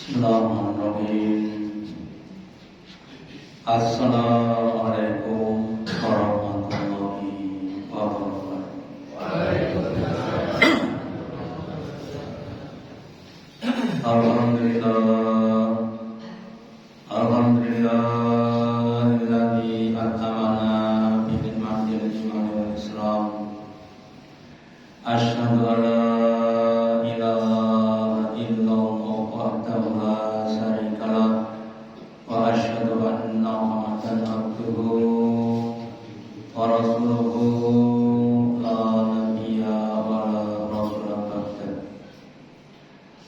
Bismillahirrahmanirrahim. Assalamualaikum warahmatullahi wabarakatuh. Alhamdulillah, alhamdulillahilladzi at'amana bi ni'matil iman wal Islam. Asyhadu an la ilaha illallah wahdahu la syarika lah wa asyhadu anna Muhammadan abduhu wa rasuluhu la nabiyya wa la rasula ba'da.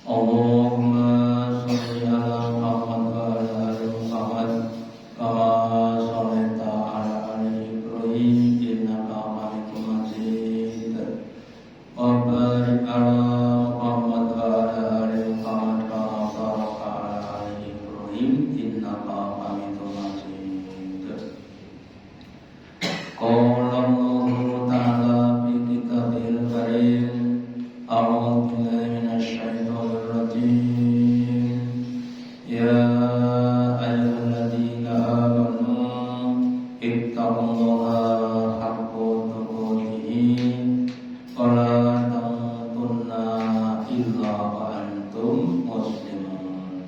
Allahumma shalli ala Muhammad wa ala ali Muhammad kama shallaita ala ali Ibrahim innaka Hamidum Majid. Wa barik ala Muhammad wa ala ali Muhammad kama barakta ala ali Ibrahim innaka Hamidum Majid. Qala Allahu ta'ala fi kitabil karim, a'udzu billahi minasy syaithanir rajim. Ya ayyuhalladzina amanu ittaqullaha haqqa tuqatih wa la tamutunna illa wa antum muslimun.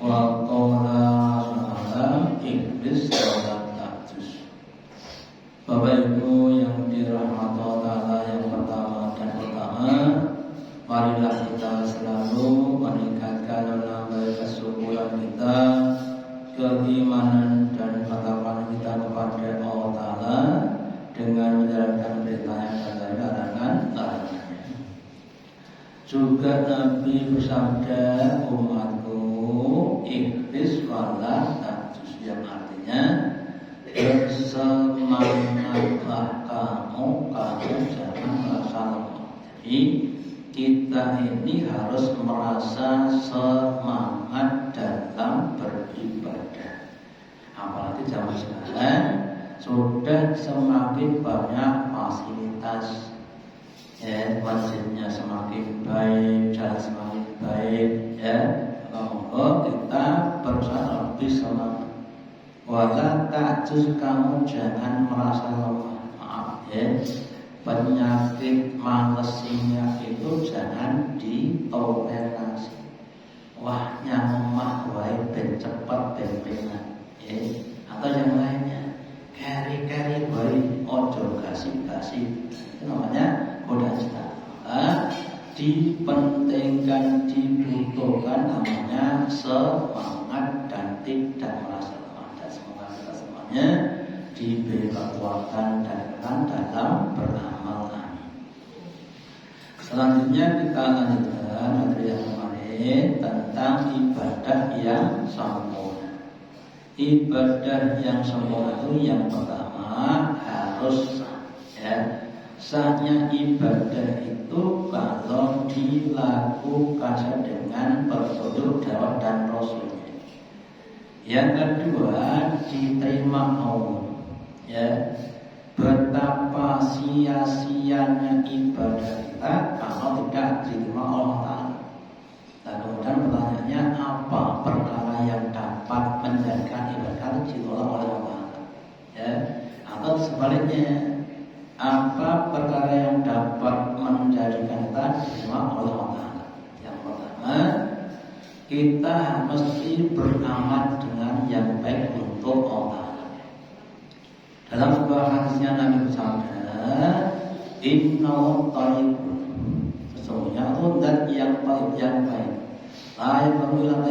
Wa qala ta'ala iblis wa ta'jus. Bapak Ibu yang dirahmati Allah, yang pertama dan utama, marilah kita selalu meningkatkan dan menambah kesyukuran kita, keimanan dan ketakwaan kita kepada Allah Ta'ala dengan menjalankan perintahnya dan larangan-larangannya. Juga Nabi bersabda, umatku iblis wala ta'jus, yang artinya bersemangatlah kamu jangan merasa lemah. Jadi kita ini harus merasa semangat dalam beribadah. Apalagi zaman sekarang sudah semakin banyak fasilitas, ya, masjidnya semakin baik, jalan semakin baik, ya. Maka kita berusaha lebih semangat. Wala ta'juz, kamu jangan merasa lemah. Maaf ya, penyakit malesnya itu jangan ditoleransi. Wah, nyamah wae ben cepet ben penak, ya. Atau yang lainnya, keri-keri wae ojo gasi-gasi. Itu namanya godaan setan. Dipentingkan, dibutuhkan namanya semangat dan tidak merasa lemah. Semoga kita semuanya diberi kekuatan dan keran dalam beramal. Amin. Selanjutnya kita lanjutkan materi yang kemarin tentang ibadah yang sempurna. Ibadah yang sempurna itu yang pertama harus sah, ya. Sahnya ibadah itu kalau dilakukan dengan petunjuk dakwah dan Rasul. Yang kedua, diterima Allah, ya. Betapa sia-sianya ibadah kita kalau tidak diterima Allah Ta'ala. Dan kemudian pertanyaannya, apa perkara yang dapat menjadikan ibadah ditolak oleh Allah Ta'ala, ya? Atau sebaliknya, apa perkara yang dapat menjadikan kita diterima oleh Allah Ta'ala? Yang pertama, kita mesti beramal dengan yang baik untuk Allah. Dalam sebuah hadisnya Nabi bersabda, Innahu thayyibun, sesungguhnya itu zat yang paling yang baik. Lain berulang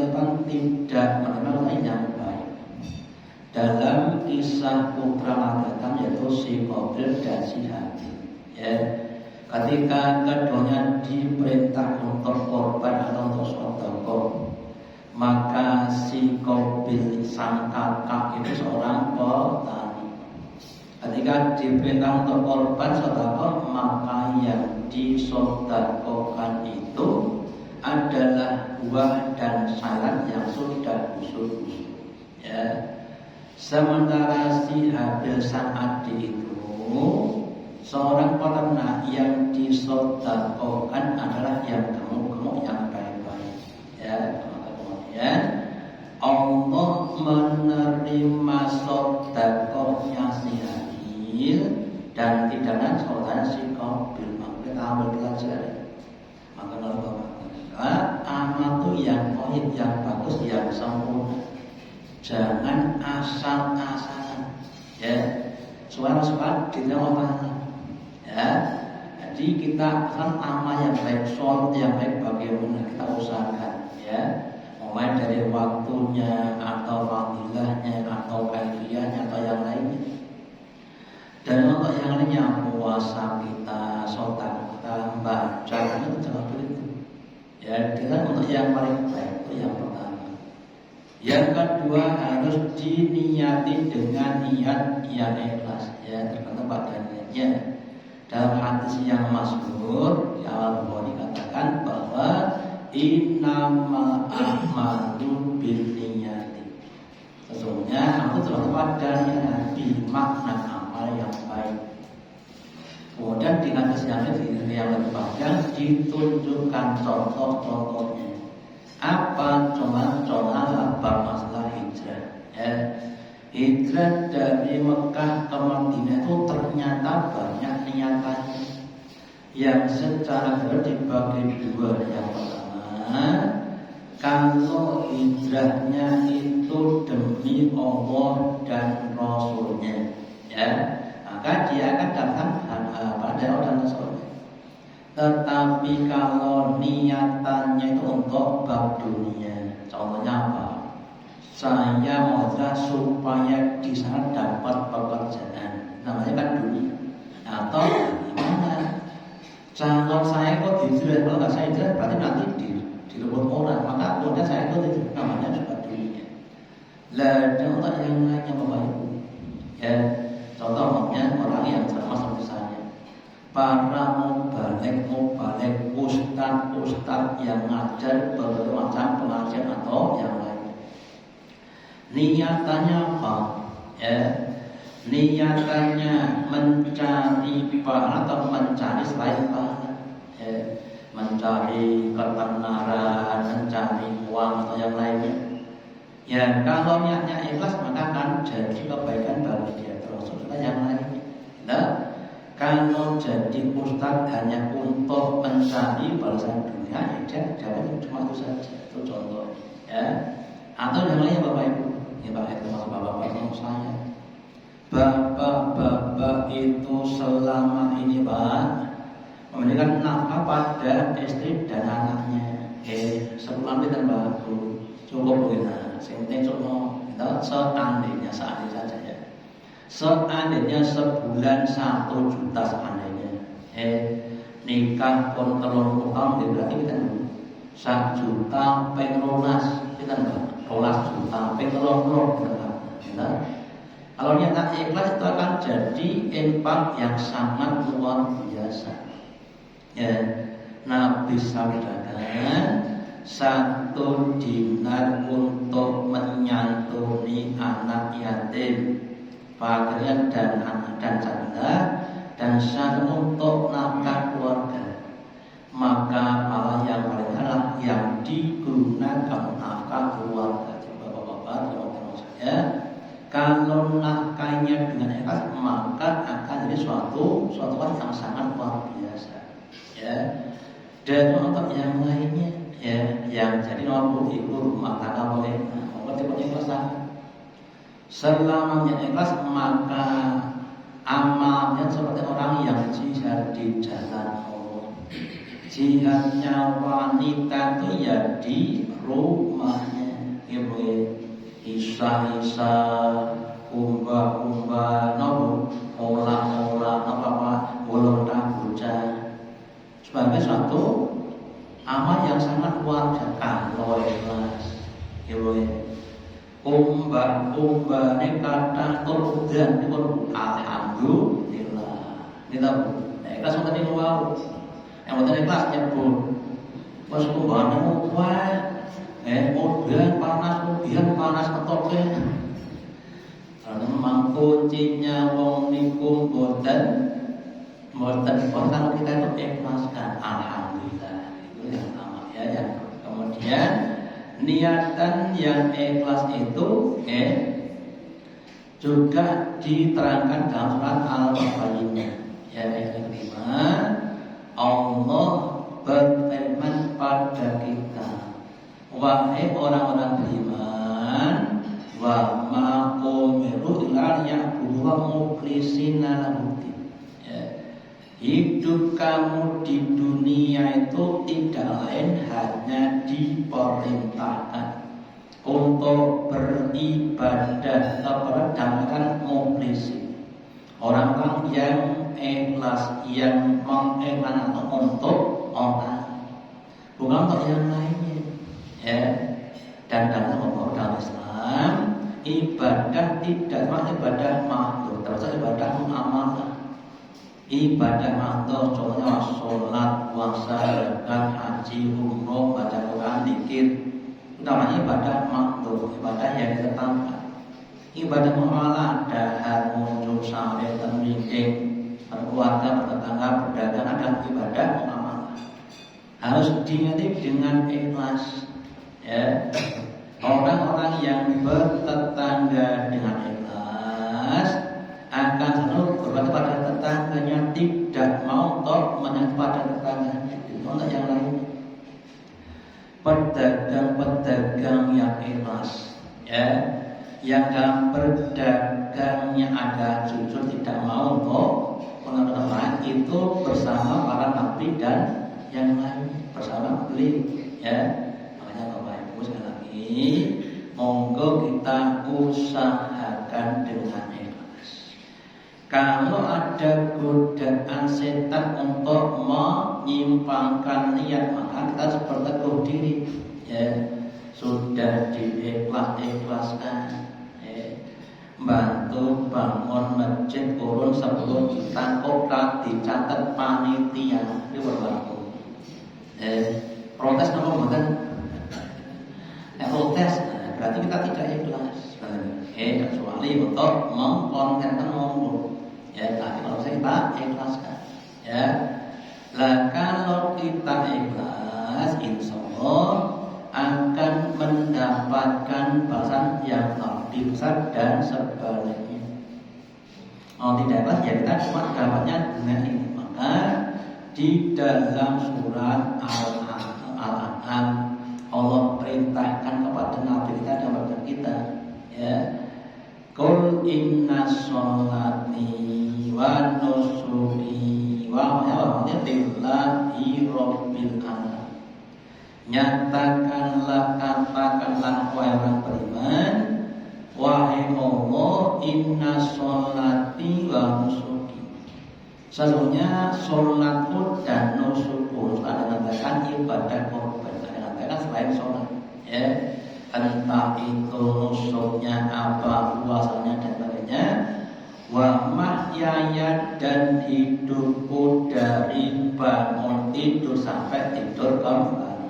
tidak menerima yang baik. Dalam kisah putra datang yaitu si Qabil dan si Habil, ya. Ketika keduanya diperintah untuk korban atau untuk sedekah, maka si Qabil sang kakak itu seorang petani. Ketika diperintah untuk korban sedekah, maka yang disedekahkan itu adalah buah dan sayuran yang sudah busuk-busuk, ya. Sementara si Habil sang adik itu seorang peternak yang disedekahkan adalah yang gemuk-gemuk yang baik-baik, ya. yang toib, yang bagus, yang sempurna. Jangan asal-asalan, ya. Suara-suara diterima, ya. Jadi kita kan amal yang baik, sholat yang baik bagaimana kita usahakan, ya. Mulai dari waktunya atau fadilahnya atau kaifiyahnya atau yang lainnya. Dan untuk yang lainnya puasa kita, sholat kita, baca itu jangan begitu. Ya, dengan untuk yang paling baik itu yang pertama. Yang kedua harus diniati dengan niat yang ikhlas, ya, tergantung pada niatnya. Dalam hadis yang masyhur, ya Bukhari dikatakan bahwa innamal a'malu binniyati. Sesungguhnya aku tergantung pada niat, makna amal yang baik. Kemudian di hadis yang lebih panjang ditunjukkan contoh-contohnya. Apa contoh bab masalah hijrah, ya. Hijrah dari Mekah ke Madinah itu ternyata banyak niatannya yang secara dibagi dua. Yang pertama, kalau hijrahnya itu demi Allah dan Rasulnya, ya, maka dia akan datang pada Allah dan Rasulnya. Tetapi kalau niatannya itu untuk bab dunia, contohnya apa? Saya mau supaya di sana dapat pekerjaan, namanya kan dunia. Atau gimana? Kalau saya kok hijrah, kalau nggak saya hijrah berarti nanti direbut orang, maka kemudian saya ikut itu, namanya juga dunia. Lalu untuk yang lainnya Bapak Ibu, ya, contohnya orang yang ceramah seperti saya, para mubalik ustaz yang ngajar berbagai macam pengajian atau yang lain. Niatannya apa? Ya, niatannya mencari pahala atau mencari selain pahala, ya, mencari ketenaran, mencari uang atau yang lainnya. Ya, kalau niatnya ikhlas maka akan jadi kebaikan bagi dia, termasuk juga yang lainnya. Nah, kalau jadi ustaz hanya untuk mencari balasan dunia, ya jawabnya cuma itu saja. Itu contoh, ya. Atau yang lainnya Bapak Ibu, ya Bapak Ibu, bapak-bapak yang saya, bapak-bapak itu selama ini Pak memberikan nafkah pada istri dan anaknya. Sebulan kita baru cukup begini, sehingga cuma kita seandainya saja ya. Seandainya sebulan 1 juta seandainya, nikah pun 30 tahun, berarti kita 1 juta penglunas, kita 12 juta penglunas kita. Kalau niat ikhlas itu akan jadi infak yang sangat luar biasa. Ya, Nabi sabdakan 1 dinar untuk menyantuni anak yatim, fakir dan anak dan janda, dan 1 untuk nafkah keluarga. Maka pahala yang paling adalah yang digunakan nafkah keluarga. Bapak-bapak, teman-teman saya, kalau nafkahnya dengan ikhlas maka akan jadi suatu hal yang sangat luar biasa, ya. Dan untuk yang lainnya, ya, yang jadi nomor ibu rumah tangga boleh mengerti ikhlas. Selama ikhlas maka amalnya seperti orang yang jihad di jalan Allah. Jihadnya wanita itu ya di rumahnya, ibu. Isa umba nopo olah apa bolong bocah sebagai suatu amal yang sangat luar biasa kalau ikhlas, ya boleh. Umba ini kata kemudian itu alhamdulillah kita ikhlas untuk ini wow yang penting ikhlas nyebut pas umba itu kuat. Udan panas ketoknya. Karena memang kuncinya wong niku boten kalau kita itu ikhlaskan, alhamdulillah. Itu yang pertama, ya. Yang kemudian niatan yang ikhlas itu juga diterangkan dalam surat Al-Baqarah. Ya, yang kelima, Allah berfirman pada kita, wahai orang-orang beriman, wa ma umiru illa liya'budu mukhlisina lahu-din. Hidup kamu di dunia itu tidak lain hanya diperintahkan untuk beribadah kepada mukhlisin, orang-orang yang ikhlas, yang mengikhlaskan untuk orang, bukan untuk yang lainnya. Dan dalam Islam ibadah tidak cuma ibadah makhluk, termasuk ibadah muamalah. Ibadah makhluk contohnya sholat, puasa, zakat, haji, umroh, baca Quran, zikir, itu namanya ibadah makhluk, ibadah yang ditetapkan. Ibadah muamalah dahar, muncul, sampai meeting, berkeluarga, bertetangga, berdagang adalah ibadah muamalah. Harus diingat dengan ikhlas. Orang-orang yang bertetangga dengan ikhlas akan selalu berbuat pada tetangganya, tidak mau untuk menyakiti pada tetangganya, untuk yang lain. Pedagang-pedagang yang ikhlas, yang dalam berdagangnya ada jujur, tidak mau untuk mengenal lain, itu bersama para nabi dan yang lain, bersama beliau. Makanya Bapak Ibu sekali lagi, monggo kita usahakan dengan ikhlas. Kalau ada godaan setan untuk menyimpangkan niat, maka kita harus berteguh diri. Sudah diikhlaskan. Bantu bangun masjid kurun 10 juta, kok dicatat panitia ini berlaku. Protes apa bukan? Protes, berarti kita tidak ikhlas. Kecuali untuk mengkontenkan ngomong. Tapi kalau kita ikhlaskan, lah kalau kita ikhlas, insya Allah akan mendapatkan balasan yang lebih besar dan sebaliknya. Kalau tidak ikhlas, ya kita cuma dapatnya dengan ini. Maka di dalam surat Al-An'am Allah perintahkan kepada Nabi kita dan kepada kita, Qul inna sholati wa nusuki wa mahyayi lillahi rabbil alamin. Nyatakanlah, katakanlah wahai orang beriman, wahai Allah, inna sholati wa nusuki, sesungguhnya sholatku dan nusukku, ada mengatakan ibadah korban, ada mengatakan selain sholat, entah itu nusuknya apa, puasanya dan sebagainya. Wa mahyaya, dan hidupku dari bangun tidur sampai tidur kembali.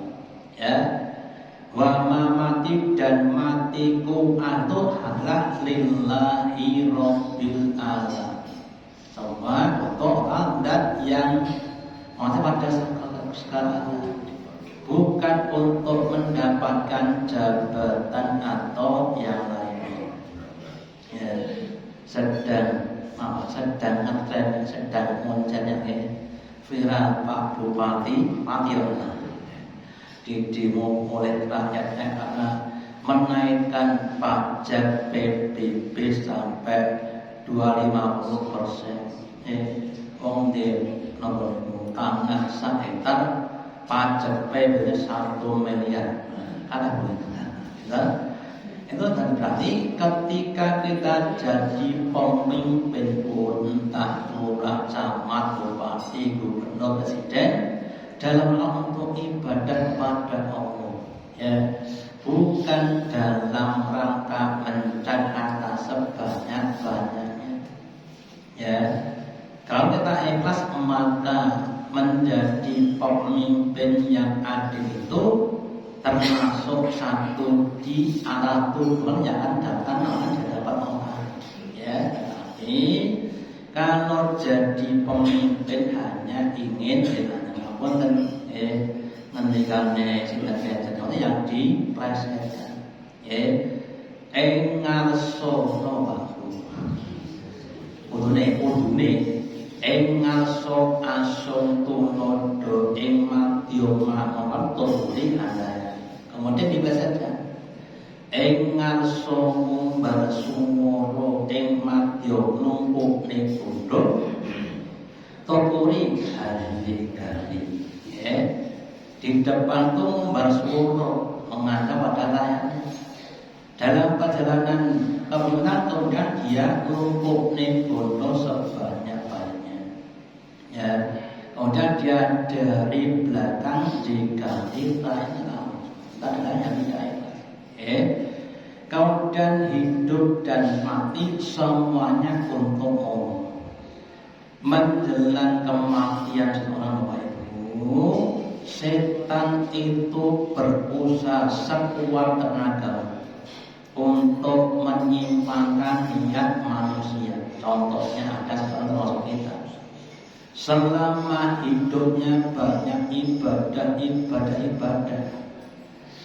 Wa mamati, dan matiku itu adalah lillahi rabbil alamin. Semua untuk Allah yang pada sekarang, bukan untuk mendapatkan jabatan atau yang lain. Sedang ngetren, sedang munculnya viral Pak Bupati Mationa di demo oleh rakyatnya karena menaikkan pajak PBB sampai 250%. Wong di nomor tanah 1 hektar pajak PBB 1 miliar. Ada boleh itu berarti ketika kita jadi pemimpin pun, entah lurah, camat, bupati, gubernur, presiden, dalam hal untuk ibadah kepada Allah, bukan dalam rangka mencari harta sebanyak-banyaknya. Kalau kita ikhlas, maka menjadi pemimpin yang adil itu termasuk satu di antara Tuhan yang akan datang di hadapan orang. Tapi kalau jadi pemimpin hanya ingin apapun dan ngendikane sinten yang diplesetkan. Ngarso nopo. Udune ngarso asun tunodo ing madya mapan turi andaya. kemudian dibacakan ing ngarsa ngumbar sumara ing madya numpukne bodho tokuri hari-hari ya. Di depan tuh ngumbar sumara menghadap pada layarnya. Dalam perjalanan kemudian dia numpukne bodho sebanyak-banyaknya ya. Kemudian dia dari belakang diganti lainnya, tak ada yang tidak. Kemudian hidup dan mati semuanya untuk Allah. Menjelang kematian seorang Bapak Ibu, setan itu berusaha sekuat tenaga untuk menyimpangkan niat manusia. Contohnya ada termasuk kita. Selama hidupnya banyak ibadah.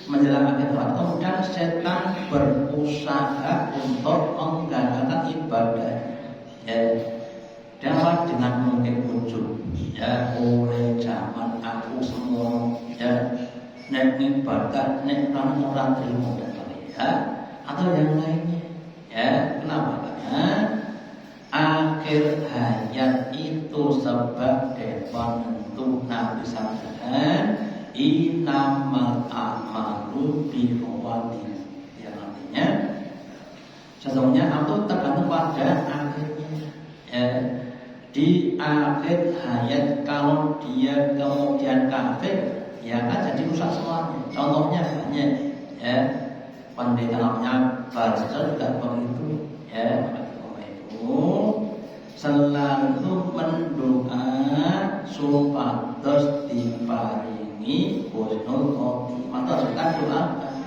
Menjelang akhir waktu, kemudian setan berusaha untuk menggagalkan ibadah. Dapat dengan mungkin wujud. Oleh zaman aku semua. Nek ibadah, nek orang terima atau yang lainnya. Kenapa? Akhir hayat itu sebagai penentu Nabi sabdakan inamal a'malu bikhawati, yang artinya sesungguhnya itu tergantung pada akhirnya. Di akhir hayat kalau dia kemudian kafir ya kan jadi rusak semuanya. Contohnya banyak pendeta namanya Barca juga begitu selalu mendoa supados diparingi husnul khotimah. Kita doakan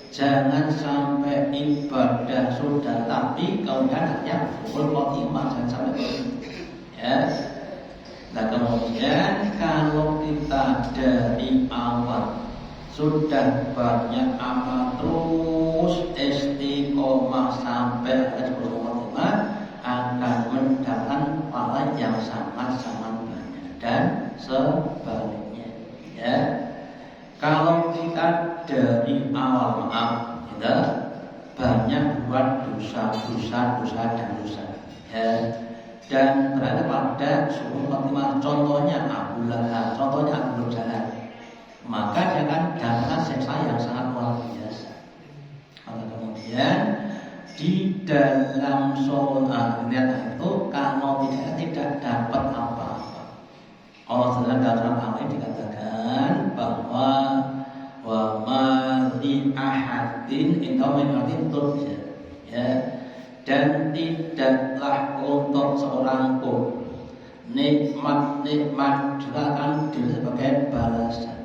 jangan sampai ibadah sudah tapi kemudian husnul khotimah, jangan sampai begitu Nah kemudian kalau kita dari awal sudah banyak amal terus istiqomah sampai husnul khotimah akan mendapatkan pahala yang sangat-sangat banyak. Dan sebaliknya kalau kita dari awal kita banyak buat dosa dan berada pada suhu khotimah, contohnya Abu Lahab, contohnya Abu Jahal, maka dia akan dapat siksa yang sangat luar biasa. Kalau kemudian di dalam sholat itu kalau tidak dapat apa-apa, Allah dalam Al-Quran dikatakan bahwa wa ma li ahadin indamin turja dan tidaklah untuk seorang pun nikmat juga akan diberi sebagai balasan.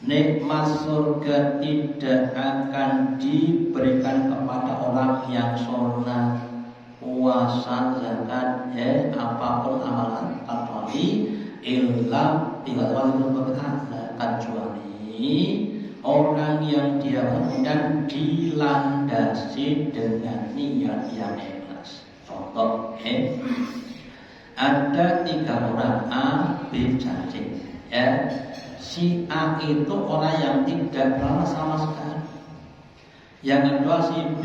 Nikmat surga tidak akan diberikan kepada orang yang sholat, puasa, zakat, apapun amalan kecuali kecuali orang yang dia kemudian dilandasi dengan niat yang ikhlas. Contoh, ada 3 orang A, B, C. Si A itu orang yang tidak pernah sama sekali. Yang kedua si B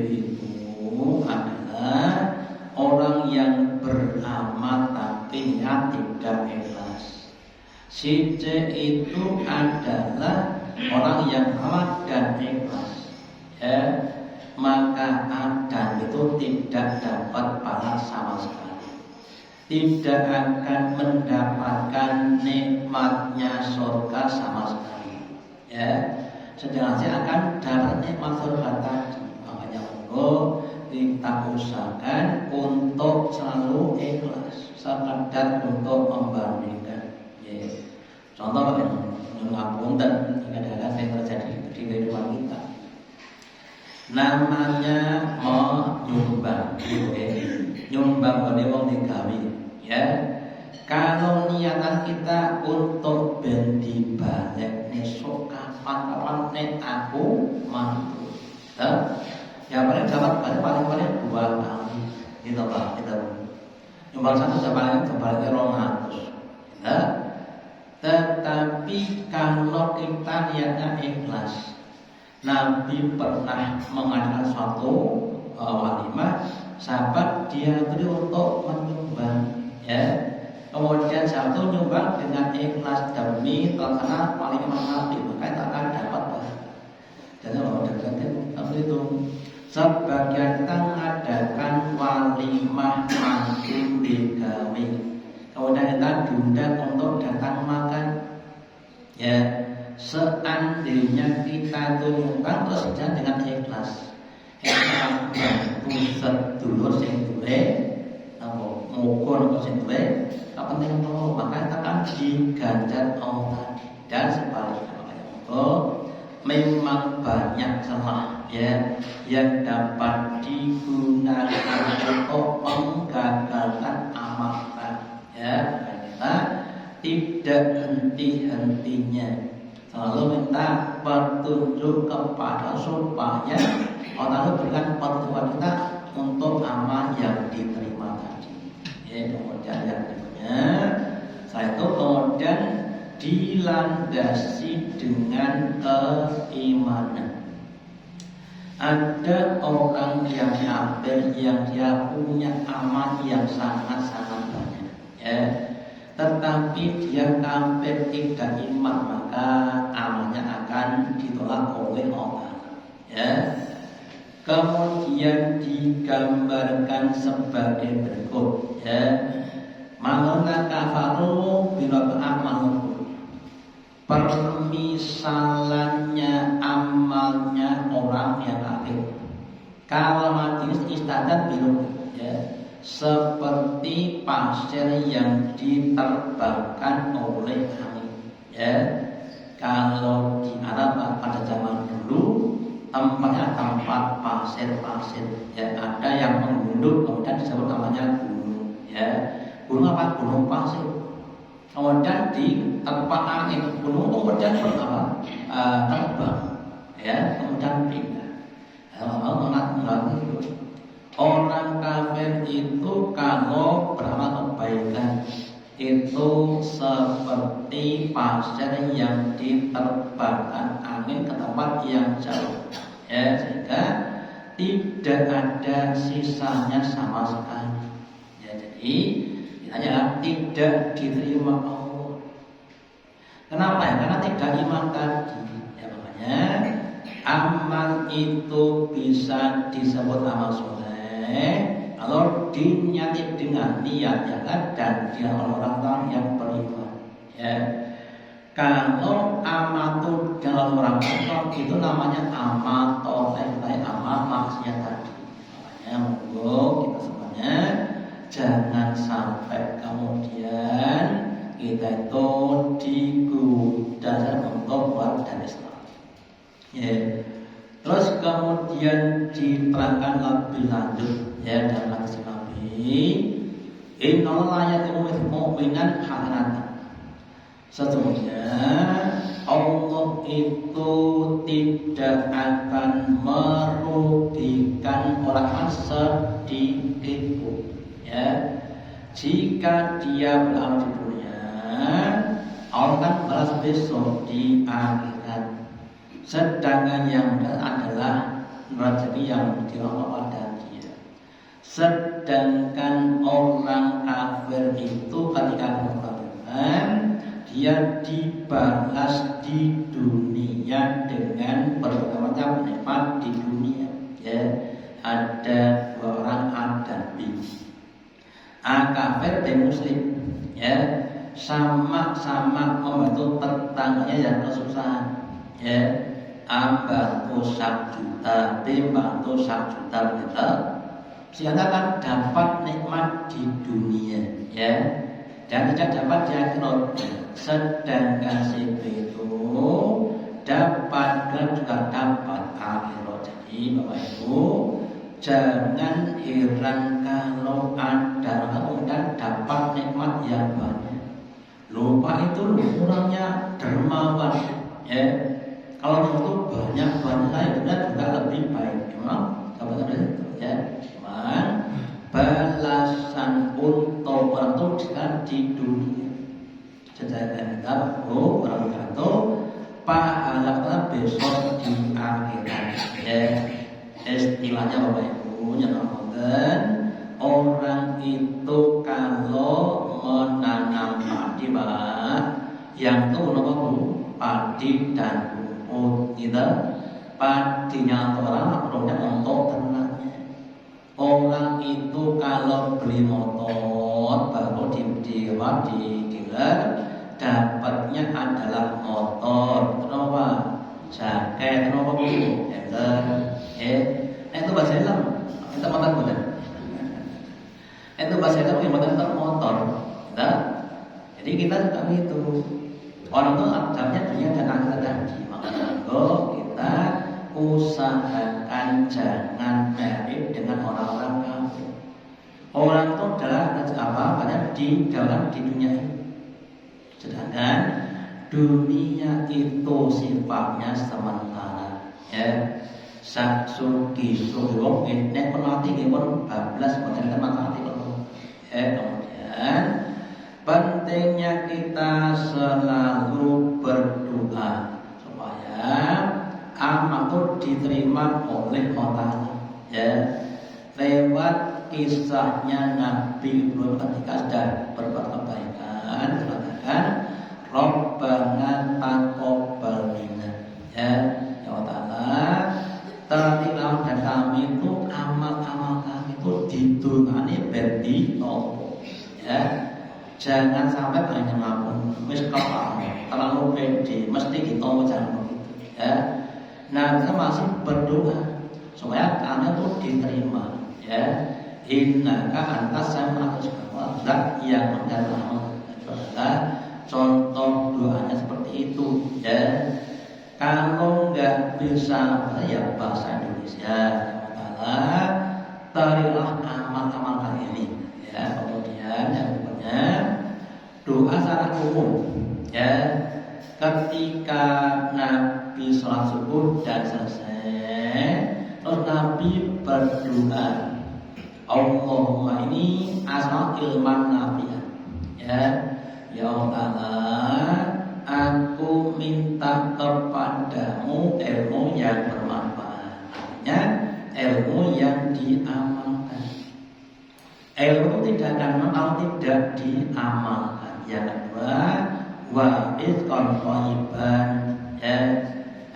itu adalah orang yang beramal tapi niat tidak ikhlas. Si C itu adalah orang yang amal dan ikhlas. Maka Adam itu tidak dapat pahala sama sekali. Tidak akan mendapatkan nikmatnya surga sama sekali. Sedangkan saya akan dapat nikmat surga tadi. Makanya kita usahakan untuk selalu ikhlas, sekedar untuk membandingkan. Contoh ngapunten adalah yang terjadi di kehidupan kita. Namanya nyumbang, nyumbang pada wong digawe. Kalau niatan kita untuk ben dibalik nesok kapan nek aku mampu. Ya paling dapat paling 2 kali. Gitu Pak, kita nyumbang 1 paling 200. Tetapi kalau kita niatnya ikhlas, Nabi pernah mengadakan suatu walimah, sahabat dia beri untuk menyumbang, ya. Kemudian satu nyumbang dengan ikhlas demi terkena walimah Nabi, maka tak akan dapat pahala. Jadi kalau dekatkan seperti itu. Sebagian kita mengadakan walimah mantu digawe, kemudian kita diundang untuk datang makan, ya. Seandainya kita nyumbang terus jangan dengan ikhlas, sedulur sing duwe apa mukun sing duwe penting tolong, maka kita akan diganjar Allah. Dan sebaliknya memang banyak celah, ya, yang dapat digunakan untuk menggagalkan amalan, ya. Kita tidak henti-hentinya selalu minta petunjuk kepada supaya Allah berikan petunjuk kita untuk amal yang diterima tadi. Ya, kemudian yang berikutnya, saya itu kemudian dilandasi dengan keimanan. Ada orang yang diambil yang dia punya amal yang sangat-sangat banyak, ya. Tetapi dia kafir tidak iman, maka amalnya akan ditolak oleh Allah, ya. Kemudian digambarkan sebagai berikut, ya. Manuna kafaru birab'amalun. Permisalannya amalnya orang yang kafir. Kalau mati istadat biru, ya. Seperti pasir yang diterbangkan oleh angin, ya. Kalau di Arab pada zaman dulu tempatnya tempat pasir-pasir, ya. Ada yang menggundul kemudian disebut namanya gunung, ya. Gunung apa? Gunung pasir. Kemudian di tempat angin gunung kemudian terbang, ya. Kemudian pindah. Orang kafir itu kalau beramal kebaikan itu seperti pasir yang diterbangkan angin ke tempat yang jauh, ya, sehingga tidak ada sisanya sama sekali, ya. Jadi hanya tidak diterima Allah. Kenapa? Ya? Karena tidak iman tadi, ya. Makanya amal itu bisa disebut amal soleh kalau dinyati dengan niat yang dan dia orang-orang yang beriman, ya. Kalau amal itu dengan orang kafir itu namanya amal toleh, amal maksiat tadi. Makanya monggo kita semuanya jangan sampai kemudian kita itu digoda untuk keluar dari Islam, ya. Terus kemudian diterangkan lebih lanjut, ya, dalam hadis Nabi, innallaha ya'muru mu'minan hasanatan. Sesungguhnya Allah itu tidak akan merugikan orang sedikit pun, ya. Jika dia beramal di dunia, Allah akan balas besok di akhirat. Sedangkan yang adalah rezeki yang dirahmati pada dia. Sedangkan orang kafir itu ketika mengkafirkan, dia dibalas di dunia dengan berbagai macam nikmat di dunia, ya. Ada dua orang A dan B. A kafir dan muslim, ya, sama-sama membantu tetangganya yang kesusahan, ya. A bantu 1 juta, B bantu 1 juta, begitu. Sehingga kan dapat nikmat di dunia, ya, dan tidak dapat di akhirat. Sedangkan si B itu dapat dan juga dapat akhirat. Jadi Bapak Ibu jangan heran kalau ada kemudian dapat nikmat yang banyak. Lupa itu kurangnya dermawan, ya. Kalau itu banyak itu juga lebih baik, memang sahabat itu, ya. Memang balasan untuk orang itu di dunia. Sedangkan tahu orang kata pahala besok di akhirat. Ya, istilahnya Bapak Ibu nyatakan orang itu kalau menanam padi Pak, yang itu apa Bu? Padi dan rumput gitu. Padinya orang untuk ternaknya. Orang itu kalau beli motor baru digilar, dapatnya adalah motor. Kenapa? Jaket, kenapa Bu? Itu bahasa Islam. Itu motor bukan? Itu bahasa Islam yang motor. Nah, jadi kita juga itu. Orang itu adabnya dunia dan akhirat tadi. Makanya kita usahakan jangan mirip dengan orang-orang kafir. Orang itu adalah banyak di dunia ini. Sedangkan dunia itu sifatnya sementara. Ya, saksuki suwong nek mati pun bablas mboten mati kok. Kemudian pentingnya kita selalu berdoa supaya amal itu diterima oleh Allah. Ya, lewat kisahnya Nabi Ibrahim ketika sudah berbuat kebaikan, mengatakan Rabbana taqabbal minna. Ya Allah, terimalah dan kami itu amal-amal kami itu ditungani ben ditolong. Ya, jangan sampai hanya ngapun wis kepala terlalu pede mesti ditolong, jangan begitu. Ya, nah kita masih berdoa supaya kami itu diterima. Ya, innaka antas sami'ul alim yang mendengar adalah contoh doanya seperti itu. Ya, kalau nggak bisa ya bahasa Indonesia, Allah terilah amal-amal kalian ini. Ya, kemudian yang berikutnya doa secara umum. Ya, ketika Nabi sholat subuh dan selesai, terus Nabi berdoa, Allahumma ini asal ilman nafi'an. Ya Allah, aku minta kepadamu ilmu yang bermanfaat. Artinya ilmu yang diamalkan. Ilmu tidak akan kalau tidak diamalkan. Yang kedua, wa rizqan thayyiban. Ya,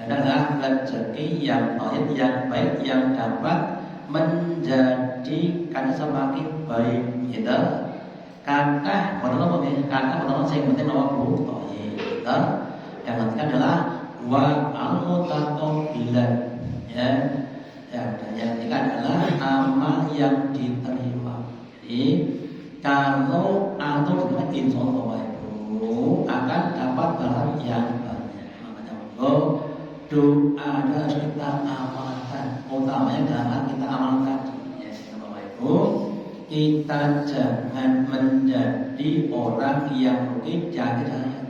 adalah rezeki yang thayyib, yang baik, yang dapat menjadikan semakin baik. Gitu. Kata menurut saya penting nomor 10 yang penting adalah wa al-mutaqabbilan. Ya, yang ketiga adalah amal yang diterima. Jadi kalau antum dengan insyaallah itu akan dapat barang yang banyak. Makanya doa adalah kita amalkan, utamanya dalam kita amalkan. Ya, Bapak Ibu, kita jangan menjadi orang yang mungkin jangan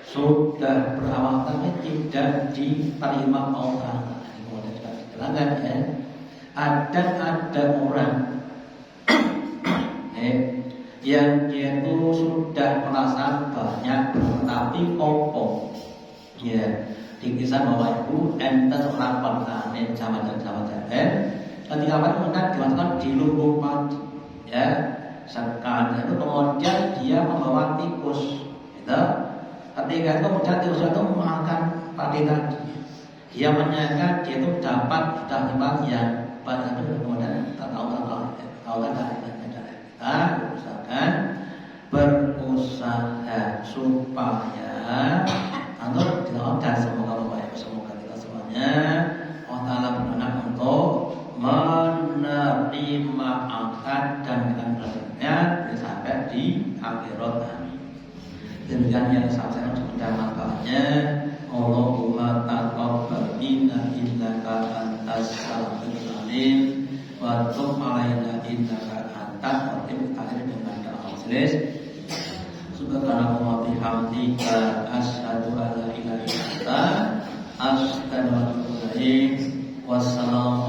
sudah beramal tapi tidak diterima Allah. Kemudian kita jelaskan ya, ada orang yang dia itu sudah merasa banyak tapi kokoh. Ya, di kisah Bapak Ibu ente seorang petani zaman-zaman ketika mereka dimasukkan di lubung padi. Ya, sekarang itu kemudian dia membawa tikus. Gitu. Ketika itu kemudian tikus itu makan padi tadi. Dia menyangka dia itu dapat dapat yang banyak itu, kemudian tahu kita usahakan berusaha supaya atau dan semoga kita semuanya Allah Ta'ala berkenan untuk menerima akad dan kelanjutannya sampai di akhirat. Amin. Demikian yang saya sudah manfaatnya. Allahumma taqabbal minna innaka antas samiul alim wa tub alaina innaka antal rahim. Akhir dengan doa majelis. Subhanallah wa bihamdika asyhadu an la ilaha illa anta astaghfiruka wa atubu ilaik. Wassalamu